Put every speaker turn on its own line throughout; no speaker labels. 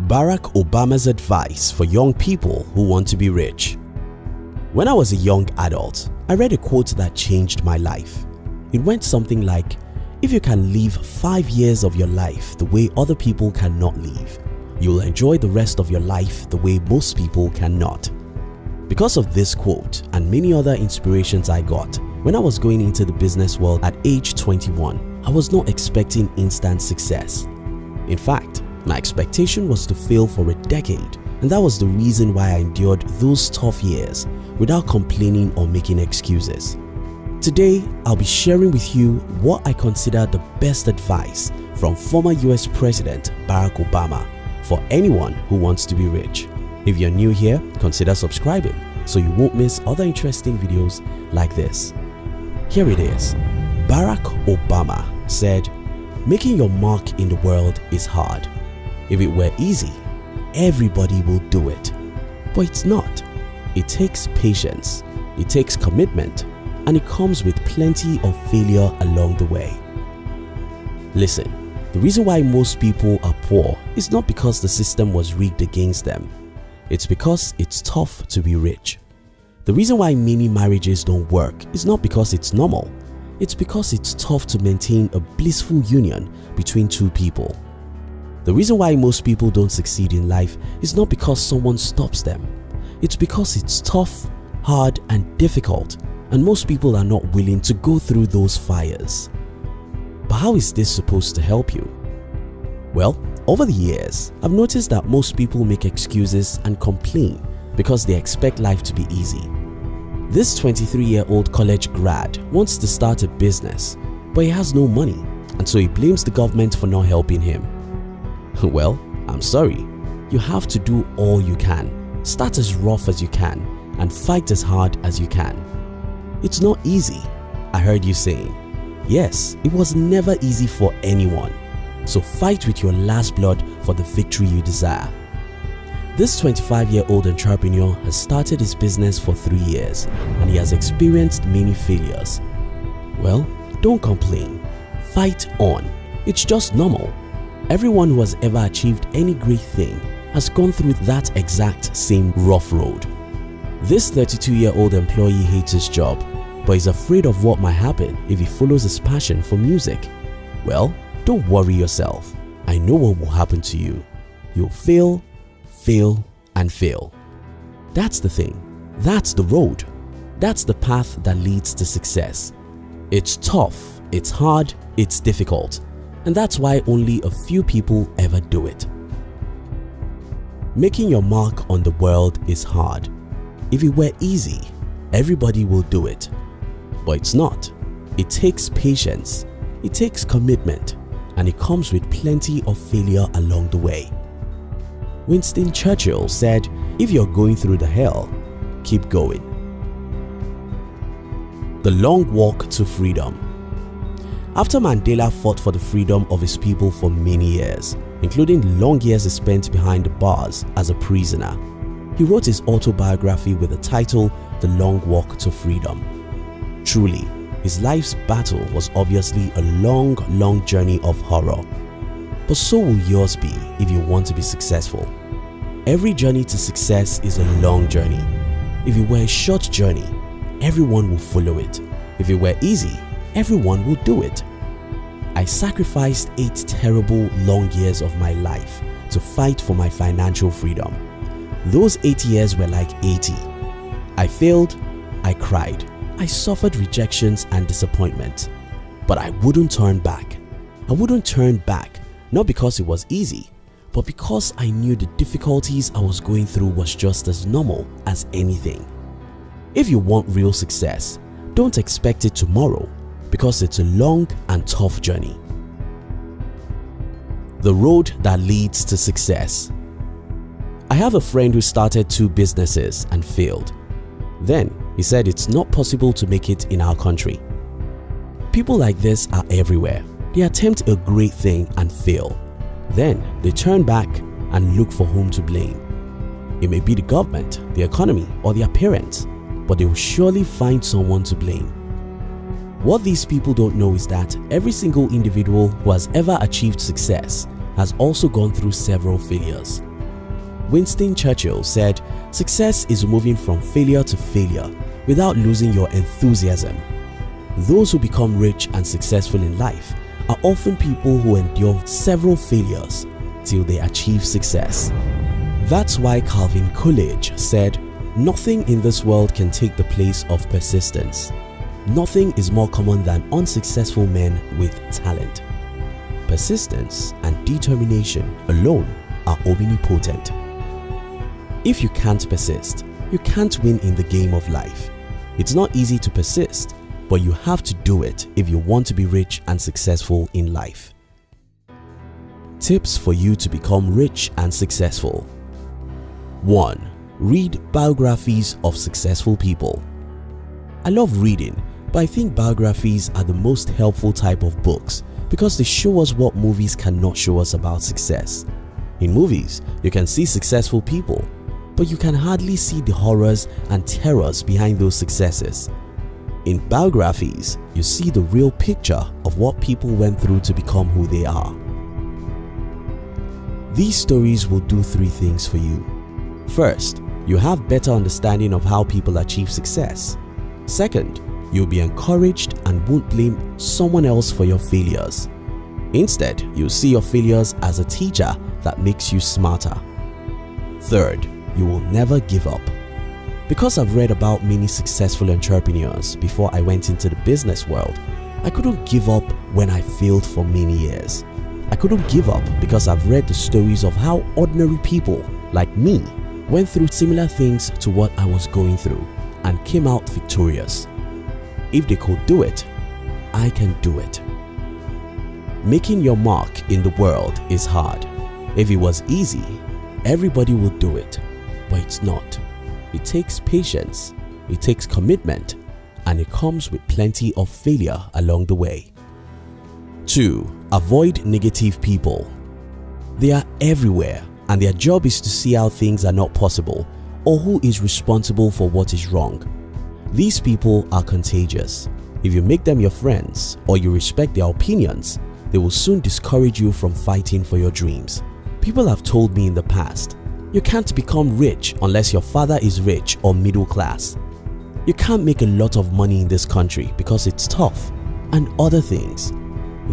Barack Obama's advice for young people who want to be rich. When I was a young adult, I read a quote that changed my life. It went something like, if you can live 5 years of your life the way other people cannot live, you'll enjoy the rest of your life the way most people cannot. Because of this quote and many other inspirations I got, when I was going into the business world at age 21, I was not expecting instant success. In fact, my expectation was to fail for a decade, and that was the reason why I endured those tough years without complaining or making excuses. Today, I'll be sharing with you what I consider the best advice from former US President Barack Obama for anyone who wants to be rich. If you're new here, consider subscribing so you won't miss other interesting videos like this. Here it is. Barack Obama said, "Making your mark in the world is hard. If it were easy, everybody will do it. But it's not. It takes patience, it takes commitment, and it comes with plenty of failure along the way." Listen, the reason why most people are poor is not because the system was rigged against them. It's because it's tough to be rich. The reason why many marriages don't work is not because it's normal. It's because it's tough to maintain a blissful union between two people. The reason why most people don't succeed in life is not because someone stops them. It's because it's tough, hard, and difficult, and most people are not willing to go through those fires. But how is this supposed to help you? Well, over the years, I've noticed that most people make excuses and complain because they expect life to be easy. This 23-year-old college grad wants to start a business, but he has no money, and so he blames the government for not helping him. Well, I'm sorry. You have to do all you can. Start as rough as you can and fight as hard as you can. It's not easy, I heard you saying. Yes, it was never easy for anyone. So fight with your last blood for the victory you desire. This 25-year-old entrepreneur has started his business for 3 years and he has experienced many failures. Well, don't complain. Fight on. It's just normal. Everyone who has ever achieved any great thing has gone through that exact same rough road. This 32-year-old employee hates his job, but is afraid of what might happen if he follows his passion for music. Well, don't worry yourself. I know what will happen to you. You'll fail, fail, and fail. That's the thing. That's the road. That's the path that leads to success. It's tough, it's hard, it's difficult. And that's why only a few people ever do it. Making your mark on the world is hard. If it were easy, everybody will do it. But it's not. It takes patience, it takes commitment, and it comes with plenty of failure along the way. Winston Churchill said, "If you're going through the hell, keep going." The long walk to freedom. After Mandela fought for the freedom of his people for many years, including long years he spent behind the bars as a prisoner, he wrote his autobiography with the title The Long Walk to Freedom. Truly, his life's battle was obviously a long journey of horror. But so will yours be if you want to be successful. Every journey to success is a long journey. If it were a short journey, everyone will follow it. If it were easy, everyone will do it. I sacrificed 8 terrible long years of my life to fight for my financial freedom. Those 8 years were like 80. I failed, I cried, I suffered rejections and disappointment. But I wouldn't turn back. I wouldn't turn back, not because it was easy, but because I knew the difficulties I was going through was just as normal as anything. If you want real success, don't expect it tomorrow, because it's a long and tough journey. The road that leads to success. I have a friend who started 2 businesses and failed. Then he said it's not possible to make it in our country. People like this are everywhere. They attempt a great thing and fail. Then they turn back and look for whom to blame. It may be the government, the economy, or their parents, but they will surely find someone to blame. What these people don't know is that every single individual who has ever achieved success has also gone through several failures. Winston Churchill said, "Success is moving from failure to failure without losing your enthusiasm." Those who become rich and successful in life are often people who endure several failures till they achieve success. That's why Calvin Coolidge said, "Nothing in this world can take the place of persistence. Nothing is more common than unsuccessful men with talent." Persistence and determination alone are omnipotent. If you can't persist, you can't win in the game of life. It's not easy to persist, but you have to do it if you want to be rich and successful in life. Tips for you to become rich and successful. 1. Read biographies of successful people. I love reading, but I think biographies are the most helpful type of books because they show us what movies cannot show us about success. In movies, you can see successful people, but you can hardly see the horrors and terrors behind those successes. In biographies, you see the real picture of what people went through to become who they are. These stories will do 3 things for you. First, you have better understanding of how people achieve success. Second, you'll be encouraged and won't blame someone else for your failures. Instead, you'll see your failures as a teacher that makes you smarter. Third, you will never give up. Because I've read about many successful entrepreneurs before I went into the business world, I couldn't give up when I failed for many years. I couldn't give up because I've read the stories of how ordinary people like me went through similar things to what I was going through and came out victorious. If they could do it, I can do it. Making your mark in the world is hard. If it was easy, everybody would do it, but it's not. It takes patience, it takes commitment, and it comes with plenty of failure along the way. 2. Avoid negative people. They are everywhere, and their job is to see how things are not possible or who is responsible for what is wrong. These people are contagious. If you make them your friends or you respect their opinions, they will soon discourage you from fighting for your dreams. People have told me in the past, "You can't become rich unless your father is rich or middle class. You can't make a lot of money in this country because it's tough," and other things.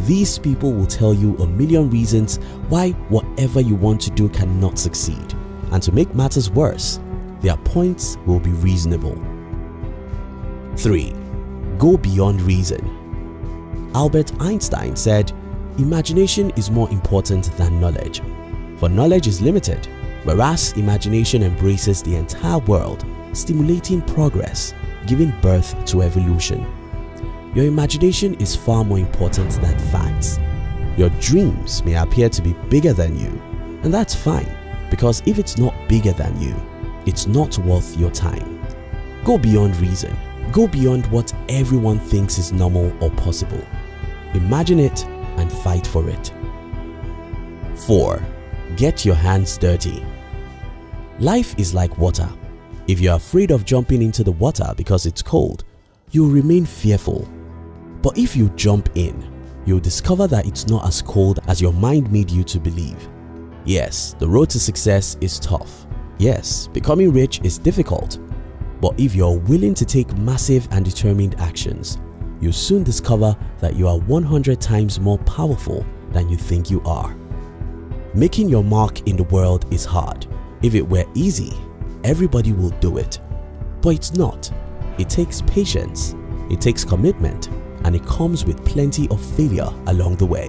These people will tell you a million reasons why whatever you want to do cannot succeed, and to make matters worse, their points will be reasonable. 3. Go beyond reason. Albert Einstein said, "Imagination is more important than knowledge, for knowledge is limited, whereas imagination embraces the entire world, stimulating progress, giving birth to evolution." Your imagination is far more important than facts. Your dreams may appear to be bigger than you, and that's fine, because if it's not bigger than you, it's not worth your time. Go beyond reason. Go beyond what everyone thinks is normal or possible. Imagine it and fight for it. 4. Get your hands dirty. Life is like water. If you're afraid of jumping into the water because it's cold, you'll remain fearful. But if you jump in, you'll discover that it's not as cold as your mind made you to believe. Yes, the road to success is tough. Yes, becoming rich is difficult. But if you're willing to take massive and determined actions, you'll soon discover that you are 100 times more powerful than you think you are. Making your mark in the world is hard. If it were easy, everybody will do it. But it's not. It takes patience, it takes commitment, and it comes with plenty of failure along the way.